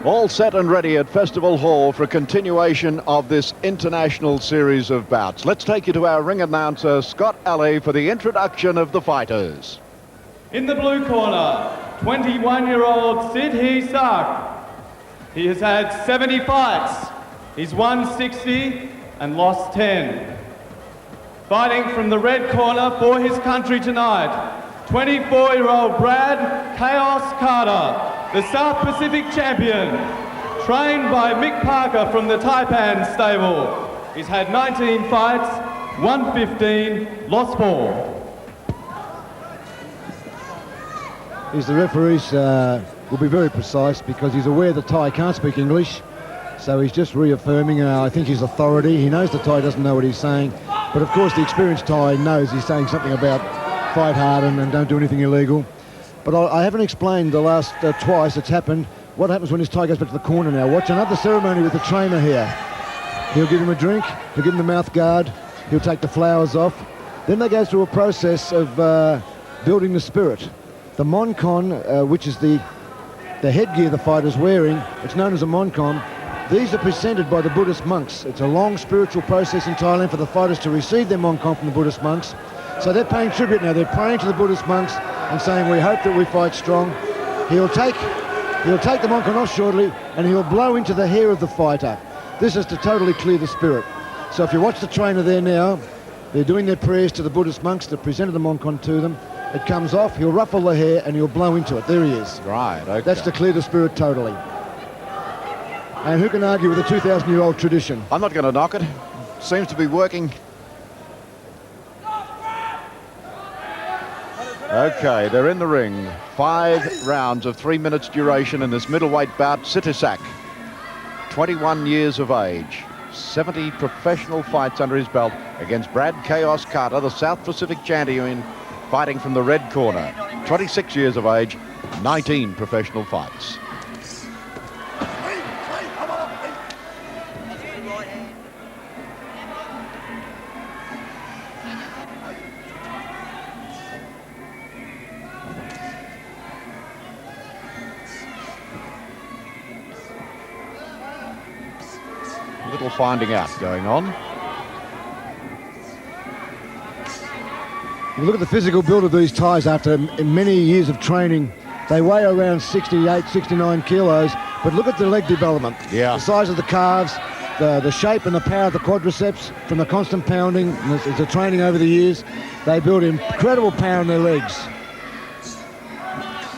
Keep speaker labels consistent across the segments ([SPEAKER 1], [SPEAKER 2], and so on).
[SPEAKER 1] All set and ready at Festival Hall for a continuation of this international series of bouts. Let's take you to our ring announcer, Scott Alley, for the introduction of the fighters.
[SPEAKER 2] In the blue corner, 21-year-old Sithisak. He has had 70 fights. He's won 60 and lost 10. Fighting from the red corner for his country tonight, 24-year-old Brad Kaos Carter, the South Pacific champion, trained by Mick Parker from the Taipan stable. He's had 19 fights, won 15, lost 4.
[SPEAKER 3] The referees will be very precise because he's aware the Thai can't speak English, so he's just reaffirming, I think, his authority. He knows the Thai doesn't know what he's saying, but of course the experienced Thai knows he's saying something about fight hard and don't do anything illegal. But I haven't explained the last twice it's happened. What happens when this Thai goes back to the corner now? Watch another ceremony with the trainer here. He'll give him a drink, he'll give him the mouth guard, he'll take the flowers off. Then they go through a process of building the spirit. The moncon, which is the headgear the fighter's wearing, it's known as a moncon. These are presented by the Buddhist monks. It's a long spiritual process in Thailand for the fighters to receive their moncon from the Buddhist monks. So they're paying tribute now. They're praying to the Buddhist monks and saying, we hope that we fight strong. He'll take the moncon off shortly and he'll blow into the hair of the fighter. This is to totally clear the spirit. So if you watch the trainer there now, they're doing their prayers to the Buddhist monks that presented the moncon to them. It comes off, he'll ruffle the hair and he'll blow into it. There he is.
[SPEAKER 1] Right, okay.
[SPEAKER 3] That's to clear the spirit totally. And who can argue with a 2,000-year-old tradition?
[SPEAKER 1] I'm not going to knock it. Seems to be working. Okay, they're in the ring. 5 rounds of 3 minutes duration in this middleweight bout. Sithisak, 21 years of age, 70 professional fights under his belt against Brad Kaos Carter, the South Pacific champion, fighting from the red corner. 26 years of age, 19 professional fights. Little finding out going on.
[SPEAKER 3] You look at the physical build of these Thais after many years of training. They weigh around 68, 69 kilos, but look at the leg development.
[SPEAKER 1] Yeah.
[SPEAKER 3] The size of the calves, the shape and the power of the quadriceps from the constant pounding, and the training over the years. They build incredible power in their legs.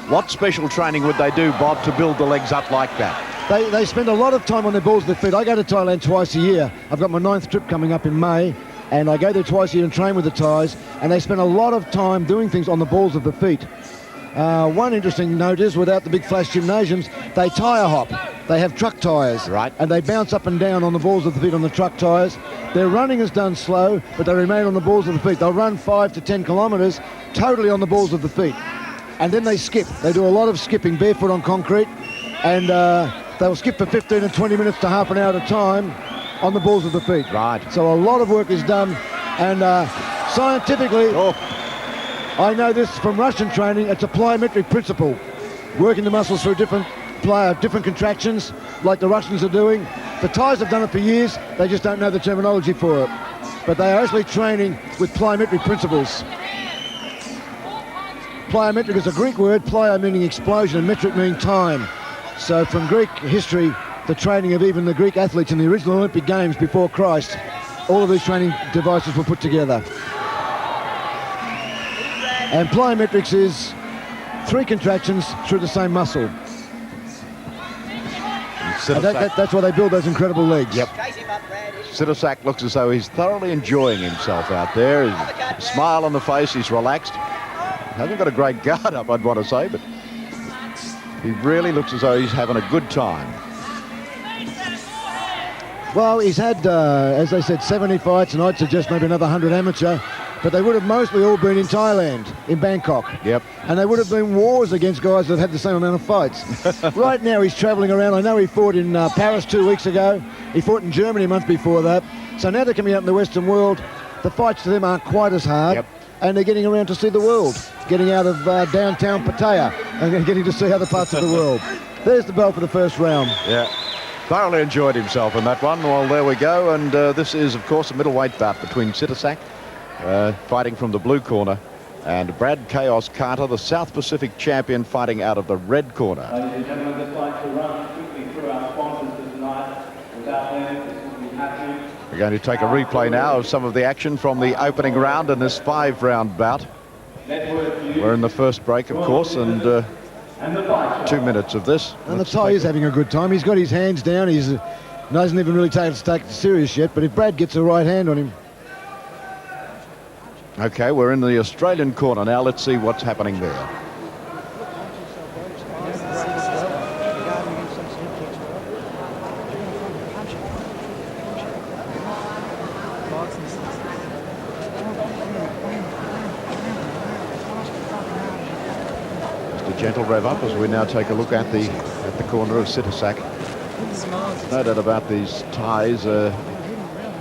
[SPEAKER 1] What special training would they do, Bob, to build the legs up like that?
[SPEAKER 3] They spend a lot of time on their balls of their feet. I go to Thailand twice a year. I've got my 9th trip coming up in May, and I go there twice a year and train with the Thais, and they spend a lot of time doing things on the balls of the feet. One interesting note is, without the big flash gymnasiums, they tyre hop. They have truck tyres,
[SPEAKER 1] right,
[SPEAKER 3] and they bounce up and down on the balls of the feet on the truck tyres. Their running is done slow, but they remain on the balls of the feet. They'll run 5 to 10 kilometres totally on the balls of the feet. And then they skip. They do a lot of skipping barefoot on concrete, and they'll skip for 15 and 20 minutes to half an hour at a time on the balls of the feet.
[SPEAKER 1] Right.
[SPEAKER 3] So a lot of work is done, and scientifically, I know this from Russian training, it's a plyometric principle. Working the muscles through different contractions, like the Russians are doing. The Thais have done it for years, they just don't know the terminology for it. But they are actually training with plyometric principles. Plyometric is a Greek word, plyo meaning explosion and metric meaning time. So from Greek history, the training of even the Greek athletes in the original Olympic Games before Christ, all of these training devices were put together. And plyometrics is 3 contractions through the same muscle. That's why they build those incredible legs.
[SPEAKER 1] Yep. Sithisak looks as though he's thoroughly enjoying himself out there. His smile on the face, he's relaxed. Hasn't got a great guard up, I'd want to say, but he really looks as though he's having a good time.
[SPEAKER 3] Well, he's had, as they said, 70 fights, and I'd suggest maybe another 100 amateur, but they would have mostly all been in Thailand, in Bangkok.
[SPEAKER 1] Yep.
[SPEAKER 3] And they would have been wars against guys that had the same amount of fights. Right now he's travelling around. I know he fought in Paris 2 weeks ago. He fought in Germany a month before that. So now they're coming out in the Western world. The fights to them aren't quite as hard.
[SPEAKER 1] Yep.
[SPEAKER 3] And they're getting around to see the world, getting out of downtown Pattaya and getting to see other parts of the world. There's the bell for the first round.
[SPEAKER 1] Yeah, thoroughly enjoyed himself in that one. Well, there we go. And this is, of course, a middleweight bout between Sithisak, fighting from the blue corner, and Brad Kaos Carter, the South Pacific champion, fighting out of the red corner.
[SPEAKER 2] Ladies and gentlemen, just like to run quickly through our sponsors for tonight. Without them, this wouldn't be happening.
[SPEAKER 1] We're going to take a replay now of some of the action from the opening round in this 5-round bout. We're in the first break, of course, and 2 minutes of this.
[SPEAKER 3] And the Thai is having a good time. He's got his hands down. He hasn't even really taken it serious yet, but if Brad gets a right hand on him.
[SPEAKER 1] Okay, we're in the Australian corner now. Let's see what's happening there. Just a gentle rev up as we now take a look at the corner of Sithisak. No doubt about these Thais.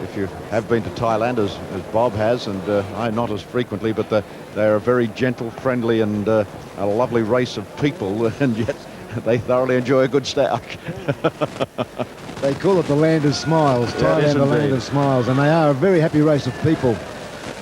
[SPEAKER 1] If you have been to Thailand, as Bob has, and I not as frequently, but they're a very gentle, friendly, and a lovely race of people, and yet they thoroughly enjoy a good stout.
[SPEAKER 3] They call it the land of smiles. Thailand, the land of smiles, and they are a very happy race of people.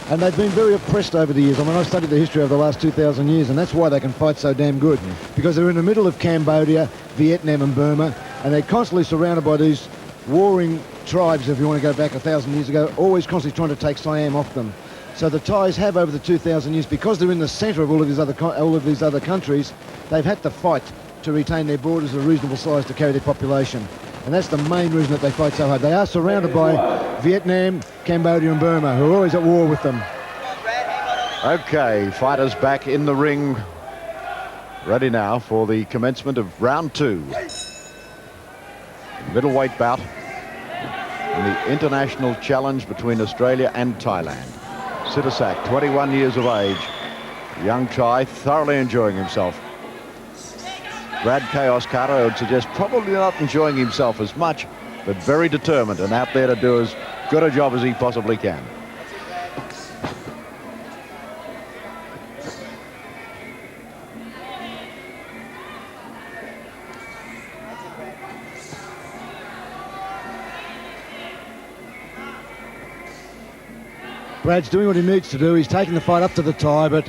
[SPEAKER 3] And they've been very oppressed over the years. I mean, I've studied the history over the last 2,000 years, and that's why they can fight so damn good. Because they're in the middle of Cambodia, Vietnam and Burma, and they're constantly surrounded by these warring tribes, if you want to go back 1,000 years ago, always constantly trying to take Siam off them. So the Thais have, over the 2,000 years, because they're in the centre of all of these other countries, they've had to fight to retain their borders of a reasonable size to carry their population. And that's the main reason that they fight so hard. They are surrounded by Vietnam, Cambodia and Burma, who are always at war with them.
[SPEAKER 1] Okay, fighters back in the ring, ready now for the commencement of round 2. Middleweight bout in the international challenge between Australia and Thailand. Sithisak, 21 years of age, young Thai, thoroughly enjoying himself. Brad Kaos Carter, I would suggest, probably not enjoying himself as much, but very determined and out there to do as good a job as he possibly can.
[SPEAKER 3] Brad's doing what he needs to do. He's taking the fight up to the Thai, but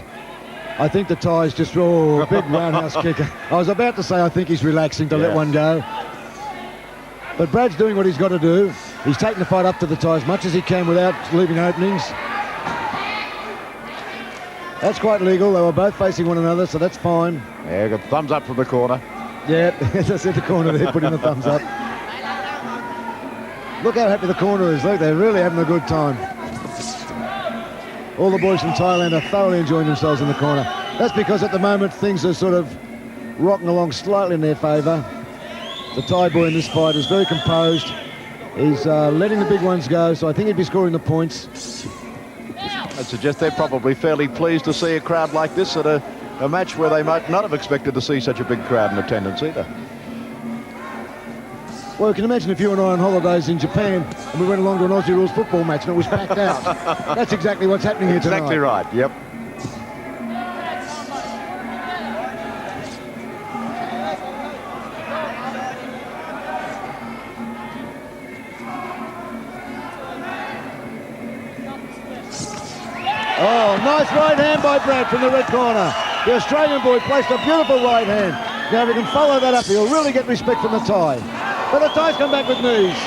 [SPEAKER 3] I think the Thai's just, a big roundhouse kicker. I was about to say I think he's relaxing to let one go. But Brad's doing what he's got to do. He's taking the fight up to the Thai as much as he can without leaving openings. That's quite legal. They were both facing one another, so that's fine.
[SPEAKER 1] Yeah, got thumbs up from the corner.
[SPEAKER 3] Yeah, as I said, the corner there, putting the thumbs up. Look how happy the corner is. Look, they're really having a good time. All the boys from Thailand are thoroughly enjoying themselves in the corner. That's because at the moment things are sort of rocking along slightly in their favour. The Thai boy in this fight is very composed. He's letting the big ones go, so I think he'd be scoring the points.
[SPEAKER 1] I'd suggest they're probably fairly pleased to see a crowd like this at a match where they might not have expected to see such a big crowd in attendance either.
[SPEAKER 3] Well, you can imagine if you and I on holidays in Japan and we went along to an Aussie rules football match and it was packed out. That's exactly what's happening here tonight.
[SPEAKER 1] Exactly right, yep.
[SPEAKER 3] Oh, nice right hand by Brad from the red corner. The Australian boy placed a beautiful right hand. Now if he can follow that up, he'll really get respect from the Thai. But the Thais come back with knees.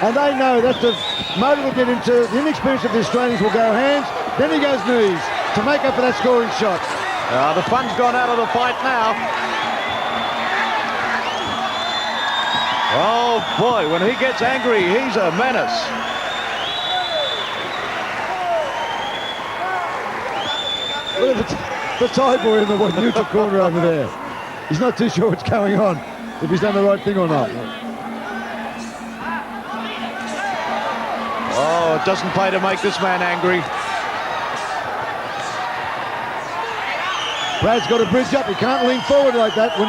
[SPEAKER 3] And they know that's the motor will get into. The inexperience of the Australians will go hands, then he goes knees to make up for that scoring shot.
[SPEAKER 1] The fun's gone out of the fight now. Oh boy, when he gets angry, he's a menace.
[SPEAKER 3] Look at the Thai boy in the neutral corner over there. He's not too sure what's going on, if he's done the right thing or not.
[SPEAKER 1] Oh, it doesn't pay to make this man angry.
[SPEAKER 3] Brad's got to bridge up. He can't lean forward like that. When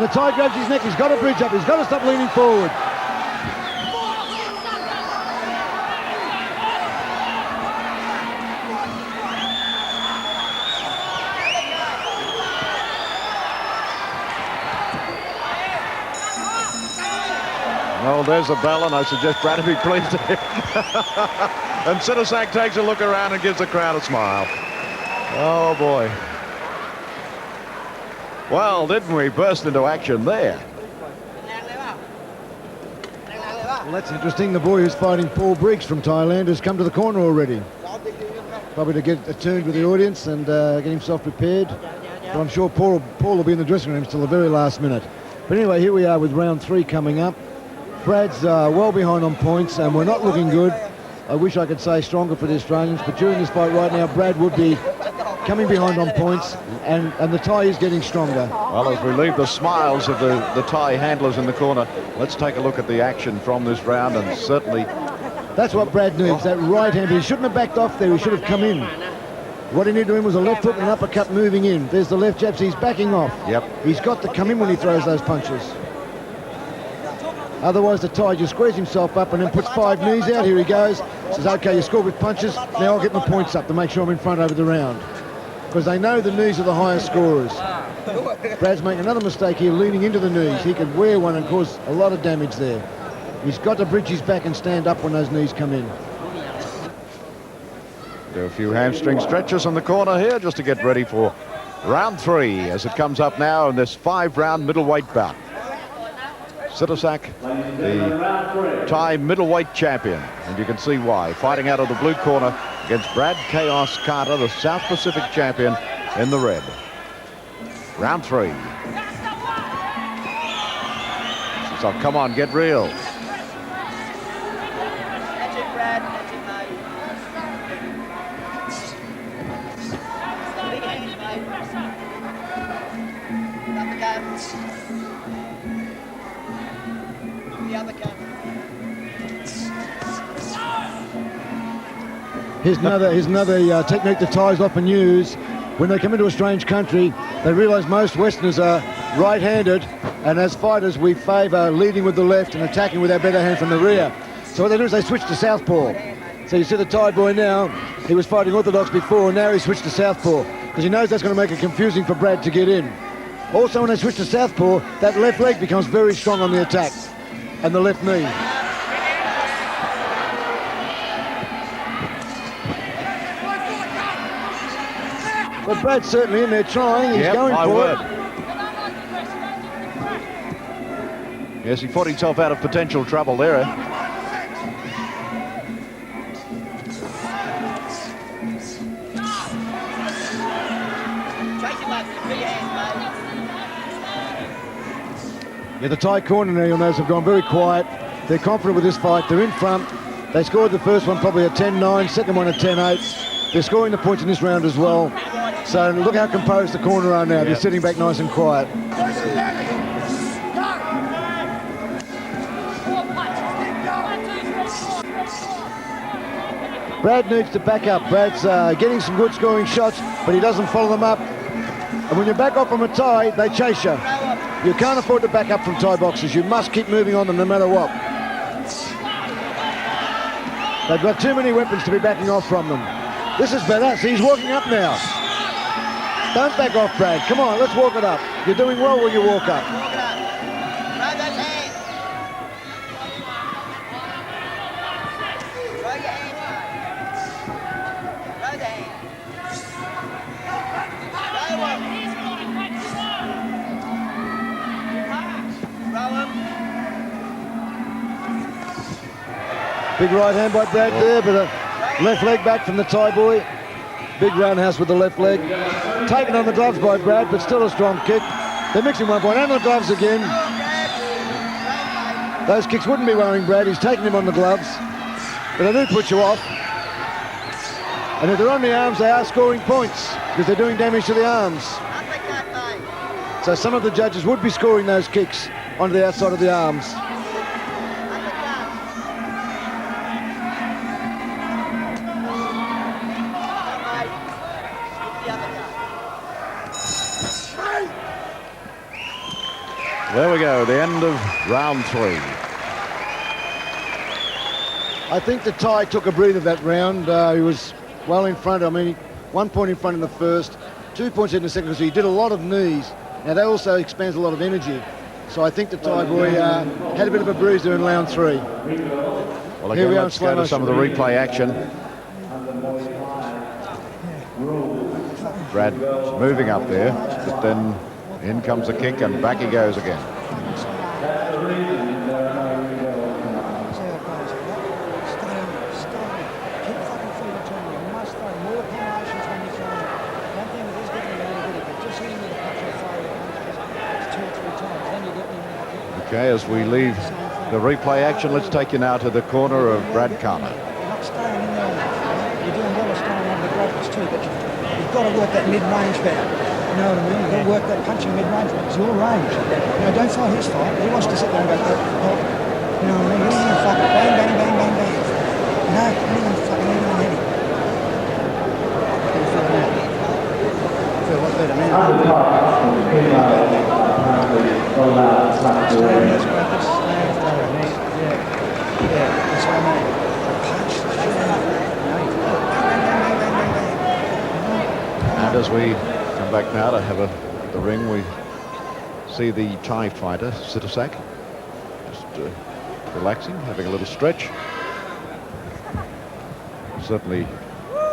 [SPEAKER 3] the Thai grabs his neck, he's got to bridge up. He's got to stop leaning forward.
[SPEAKER 1] Oh, there's the bell, and I suggest Brad be pleased to him. And Sithisak takes a look around and gives the crowd a smile. Oh, boy. Well, didn't we burst into action there?
[SPEAKER 3] Well, that's interesting. The boy who's fighting Paul Briggs from Thailand has come to the corner already. Probably to get attuned with the audience and get himself prepared. But I'm sure Paul will be in the dressing room till the very last minute. But anyway, here we are with round 3 coming up. Brad's well behind on points, and we're not looking good. I wish I could say stronger for the Australians, but during this fight right now, Brad would be coming behind on points, and the Thai is getting stronger.
[SPEAKER 1] Well, as we leave the smiles of the Thai handlers in the corner, let's take a look at the action from this round, and certainly...
[SPEAKER 3] That's what Brad needs, that right hand. He shouldn't have backed off there, he should have come in. What he needed to him was a left hook and an uppercut moving in. There's the left jabs, he's backing off.
[SPEAKER 1] Yep.
[SPEAKER 3] He's got to come in when he throws those punches. Otherwise, the Thai just squares himself up and then puts 5 knees out. Here he goes. Says, okay, you scored with punches. Now I'll get my points up to make sure I'm in front over the round. Because they know the knees are the highest scorers. Brad's making another mistake here, leaning into the knees. He could wear one and cause a lot of damage there. He's got to bridge his back and stand up when those knees come in.
[SPEAKER 1] Do a few hamstring stretches in the corner here just to get ready for round 3 as it comes up now in this 5-round middleweight bout. Sithisak, the Thai middleweight champion, and you can see why. Fighting out of the blue corner against Brad Kaos Carter, the South Pacific champion, in the red. Round 3. So come on, get real.
[SPEAKER 4] That's it, Brad. That's it, mate. Big hands, mate. The other gun.
[SPEAKER 3] Here's another technique the Thais often use. When they come into a strange country, they realise most Westerners are right-handed, and as fighters we favour leading with the left and attacking with our better hand from the rear. So what they do is they switch to southpaw. So you see the Thai boy now, he was fighting orthodox before, and now he switched to southpaw, because he knows that's going to make it confusing for Brad to get in. Also, when they switch to southpaw, that left leg becomes very strong on the attack, and the left knee. But Brad's certainly in there trying. He's going for it.
[SPEAKER 1] Yes, he fought himself out of potential trouble there.
[SPEAKER 3] Yeah, the Thai corner now, you'll notice, have gone very quiet. They're confident with this fight. They're in front. They scored the first one probably a 10-9, second one a 10-8. They're scoring the points in this round as well. So look how composed the corner are now. Yep. They're sitting back nice and quiet. Brad needs to back up. Brad's getting some good scoring shots, but he doesn't follow them up. And when you back off from a Thai, they chase you. You can't afford to back up from Thai boxers. You must keep moving on them no matter what. They've got too many weapons to be backing off from them. This is better. See, he's walking up now. Don't back off, Brad. Come on, let's walk it up. You're doing well when you walk up.
[SPEAKER 4] Walk it up. Throw those hands. Throw your hands, mate. Throw the hands. Throw them. Throw them.
[SPEAKER 3] Big right hand by Brad there, but a left leg back from the Thai boy. Big roundhouse with the left leg. Taken on the gloves by Brad, but still a strong kick. They're mixing 1 point. And the gloves again. Those kicks wouldn't be worrying Brad. He's taking him on the gloves. But they do put you off. And if they're on the arms, they are scoring points because they're doing damage to the arms. So some of the judges would be scoring those kicks onto the outside of the arms.
[SPEAKER 1] There we go, the end of round 3.
[SPEAKER 3] I think the Thai took a breather that round. He was well in front. I mean, 1 point in front in the first, 2 points in the second, because he did a lot of knees. Now, that also expends a lot of energy. So I think the Thai boy had a bit of a bruise there in round 3.
[SPEAKER 1] Well,
[SPEAKER 3] Here
[SPEAKER 1] again,
[SPEAKER 3] we are,
[SPEAKER 1] let's go to some of the replay action. Brad moving up there, but then in comes the kick and back he goes again. Okay, as we leave the replay action, let's take you now to the corner of Brad Carter.
[SPEAKER 5] You're not staying in there. You're doing well staying on the greatness too, but you've got to work that mid-range better. You know what I mean? You've got to work that punching mid-range. It's your range. You know, don't fight his fight. He wants to sit there and go, oh, you know what I mean? He's going to fucking bang, bang, bang, bang, bang. No, he's going to fucking hit him in the head. I feel a lot better now.
[SPEAKER 1] And as we come back now to have the ring, we see the Thai fighter, Sithisak, just relaxing, having a little stretch. Certainly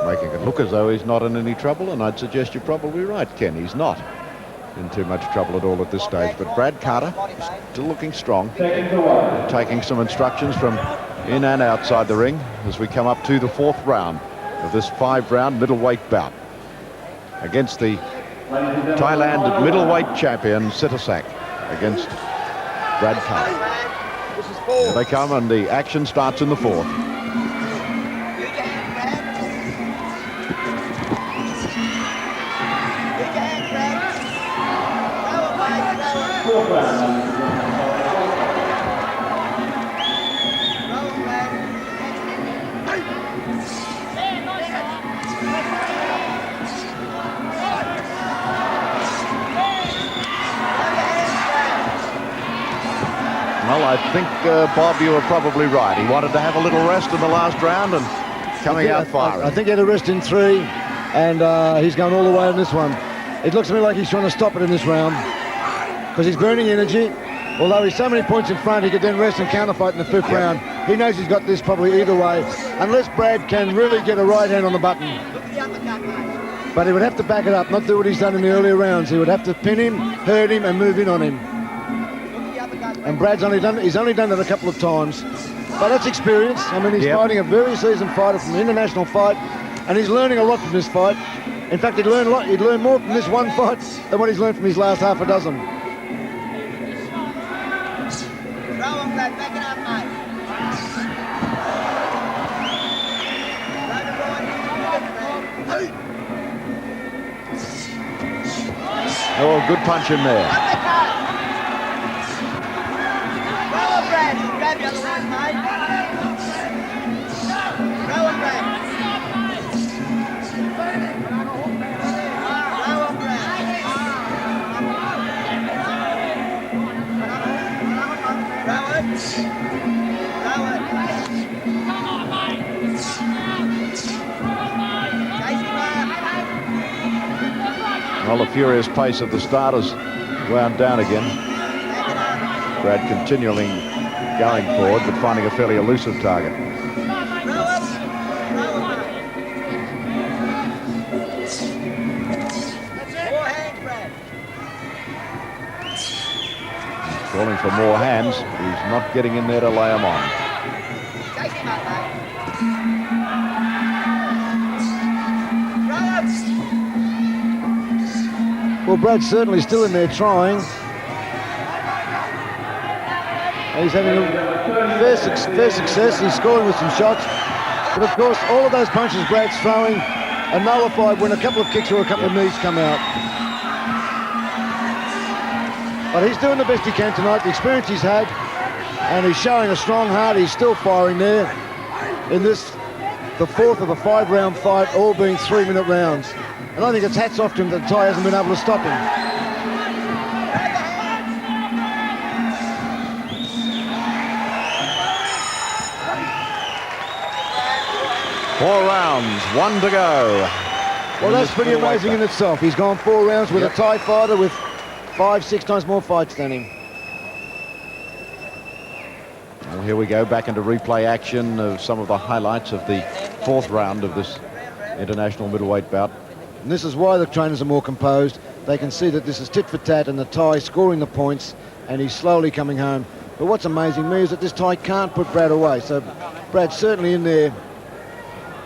[SPEAKER 1] making it look as though he's not in any trouble, and I'd suggest you're probably right, Ken. He's not in too much trouble at all at this stage. But Brad Carter still looking strong, taking some instructions from in and outside the ring as we come up to the 4th round of this 5-round middleweight bout against the Thailand middleweight champion Sithisak against Brad Carter. Here they come, and the action starts in the 4th. Well, I think, Bob, you were probably right. He wanted to have a little rest in the last round and coming out firing.
[SPEAKER 3] I think he had a rest in 3, and he's going all the way in this one. It looks to me like he's trying to stop it in this round because he's burning energy. Although he's so many points in front, he could then rest and counterfight in the 5th round. He knows he's got this probably either way, unless Brad can really get a right hand on the button. But he would have to back it up, not do what he's done in the earlier rounds. He would have to pin him, hurt him, and move in on him. And Brad's only done it a couple of times. But that's experience. I mean, he's fighting a very seasoned fighter from an international fight, and he's learning a lot from this fight. In fact, he'd learn a lot. He'd learn more from this one fight than what he's learned from his last half a dozen.
[SPEAKER 1] Oh, good punch in there.
[SPEAKER 4] Grab the other one, mate. Go on, Brad. Go on, Brad. Throw it. Throw it. Come on, mate. Chase him up.
[SPEAKER 1] Well, the furious pace of the start has wound down again. Brad continually going forward, but finding a fairly elusive target. Calling for more hands. He's not getting in there to lay him on.
[SPEAKER 3] Well, Brad's certainly still in there trying. He's having a fair success. He's scoring with some shots. But, of course, all of those punches Brad's throwing are nullified when a couple of kicks or a couple of knees come out. But he's doing the best he can tonight, the experience he's had, and he's showing a strong heart. He's still firing there in this, the 4th of a 5-round fight, all being 3-minute rounds. And I think it's hats off to him that Thai hasn't been able to stop him.
[SPEAKER 1] 4 rounds, 1 to go.
[SPEAKER 3] Well, that's pretty amazing in itself. He's gone 4 rounds with a Thai fighter with 5-6 times more fights than him.
[SPEAKER 1] Well, here we go back into replay action of some of the highlights of the 4th round of this international middleweight bout.
[SPEAKER 3] And this is why the trainers are more composed. They can see that this is tit for tat and the Thai scoring the points and he's slowly coming home. But what's amazing me is that this Thai can't put Brad away. So Brad's certainly in there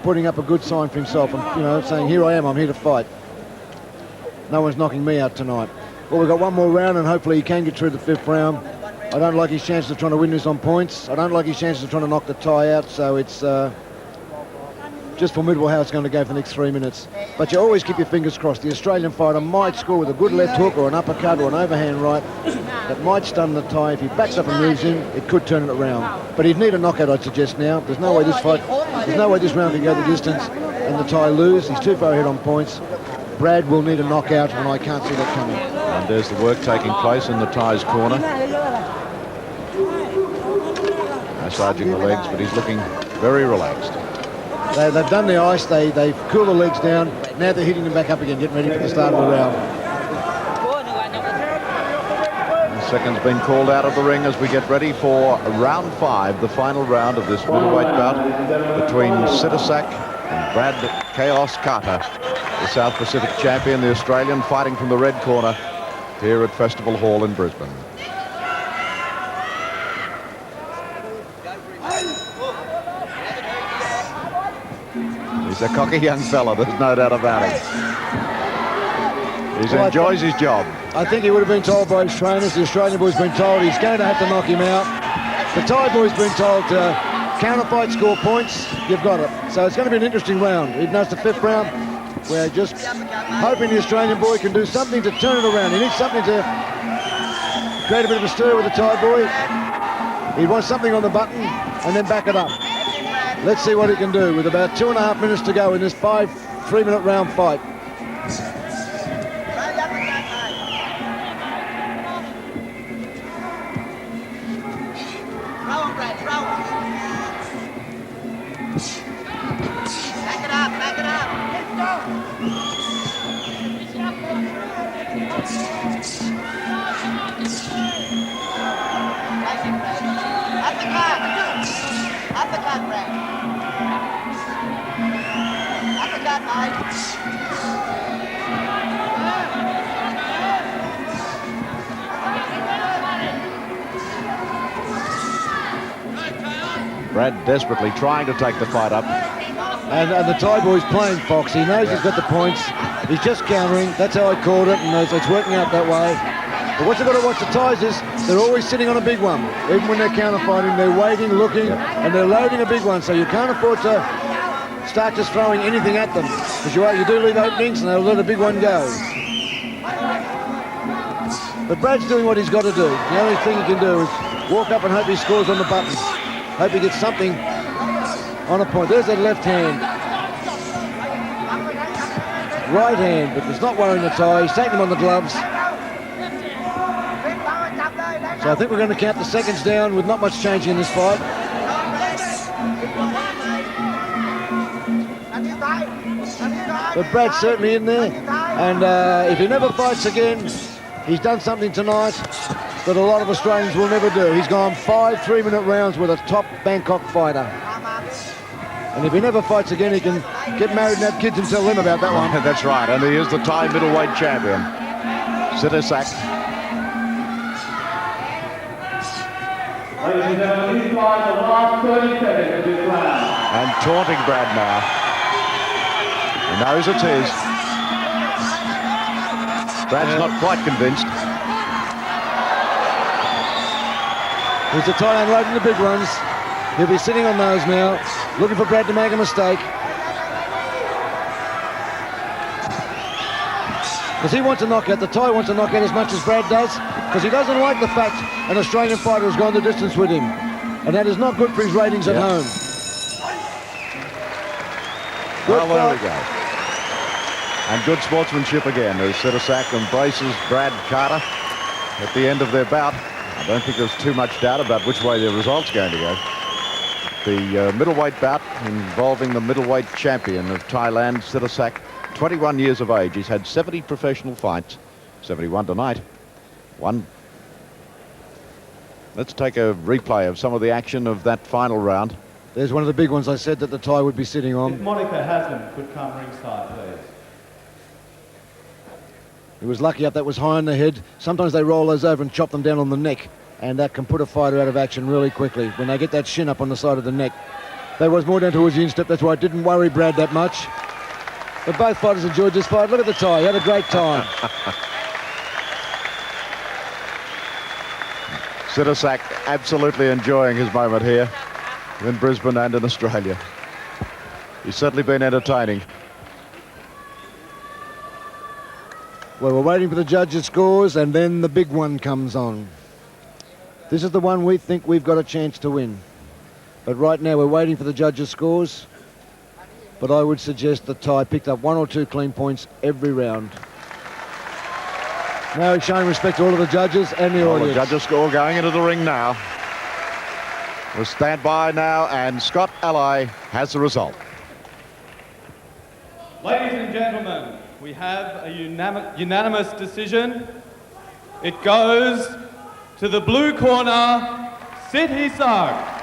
[SPEAKER 3] putting up a good sign for himself and, you know, saying, here I am, I'm here to fight. No one's knocking me out tonight. Well, we've got one more round and hopefully he can get through the 5th round. I don't like his chances of trying to win this on points. I don't like his chances of trying to knock the Thai out. So it's just formidable how it's going to go for the next 3 minutes. But you always keep your fingers crossed. The Australian fighter might score with a good left hook or an uppercut or an overhand right that might stun the Thai. If he backs up and moves in, it could turn it around. But he'd need a knockout, I'd suggest now. There's no way this round can go the distance and the Thai lose. He's too far ahead on points. Brad will need a knockout, and I can't see that coming.
[SPEAKER 1] And there's the work taking place in the Thai's corner. Massaging the legs, but he's looking very relaxed.
[SPEAKER 3] They've done the ice, they've cooled the legs down. Now they're hitting them back up again, getting ready for the start of the round.
[SPEAKER 1] The second's been called out of the ring as we get ready for round 5, the final round of this middleweight bout between Sithisak and Brad Kaos Carter, the South Pacific champion, the Australian, fighting from the red corner here at Festival Hall in Brisbane. He's a cocky young fella, there's no doubt about it. He enjoys his job.
[SPEAKER 3] I think he would have been told by his trainers, the Australian boy's been told he's going to have to knock him out. The Thai boy's been told to counterfight, score points, you've got it. So it's going to be an interesting round. Even though it's the 5th round, we're just hoping the Australian boy can do something to turn it around. He needs something to create a bit of a stir with the Thai boy. He wants something on the button and then back it up. Let's see what he can do with about 2.5 minutes to go in this 3-minute round fight.
[SPEAKER 1] Brad desperately trying to take the fight up.
[SPEAKER 3] And the Thai boy's playing Fox. He knows he's got the points. He's just countering. That's how I called it, and it's working out that way. But what you've got to watch the Thais is they're always sitting on a big one. Even when they're counter-fighting, they're waiting, looking, and they're loading a big one. So you can't afford to start just throwing anything at them. Because you do leave openings, and they'll let a big one go. But Brad's doing what he's got to do. The only thing he can do is walk up and hope he scores on the button. Hope he gets something on a point. There's that left hand. Right hand, but it's not worrying the Thai. He's taking him on the gloves. So I think we're going to count the seconds down with not much changing in this fight. But Brad's certainly in there. And if he never fights again, he's done something tonight that a lot of Australians will never do. He's gone 5 3-minute rounds with a top Bangkok fighter. And if he never fights again, he can get married and have kids and tell them about that one.
[SPEAKER 1] That's right, and he is the Thai middleweight champion, Sithisak.
[SPEAKER 2] Ladies and gentlemen, these guys are the last 30 seconds of this round.
[SPEAKER 1] And taunting Brad now. He knows it's his. Brad's not quite convinced.
[SPEAKER 3] Here's the Thai unloading the big ones. He'll be sitting on those now, looking for Brad to make a mistake. Because he wants a knockout. The Thai wants a knockout as much as Brad does, because he doesn't like the fact an Australian fighter has gone the distance with him. And that is not good for his ratings at home.
[SPEAKER 1] Well, there we go. And good sportsmanship again as Sithisak embraces Brad Carter at the end of their bout. I don't think there's too much doubt about which way the result's going to go. The middleweight bout involving the middleweight champion of Thailand, Sithisak, 21 years of age. He's had 70 professional fights, 71 tonight. One Let's take a replay of some of the action of that final round.
[SPEAKER 3] There's one of the big ones I said that the tie would be sitting
[SPEAKER 2] If
[SPEAKER 3] on.
[SPEAKER 2] Monica Haslam could come ringside, please.
[SPEAKER 3] He was lucky up, that was high on the head. Sometimes they roll those over and chop them down on the neck, and that can put a fighter out of action really quickly when they get that shin up on the side of the neck. That was more down towards the instep, that's why it didn't worry Brad that much. But both fighters enjoyed this fight. Look at the tie, he had a great time.
[SPEAKER 1] Sithisak absolutely enjoying his moment here in Brisbane and in Australia. He's certainly been entertaining.
[SPEAKER 3] Well, we're waiting for the judges' scores, and then the big one comes on. This is the one we think we've got a chance to win. But right now we're waiting for the judges' scores. But I would suggest the tie picked up 1 or 2 clean points every round. Now he's showing respect to all of the judges and the audience.
[SPEAKER 1] The judges' score going into the ring now. We'll stand by now, and Scott Ally has the result.
[SPEAKER 2] Ladies and gentlemen, we have a unanimous decision. It goes to the blue corner, Sithisak.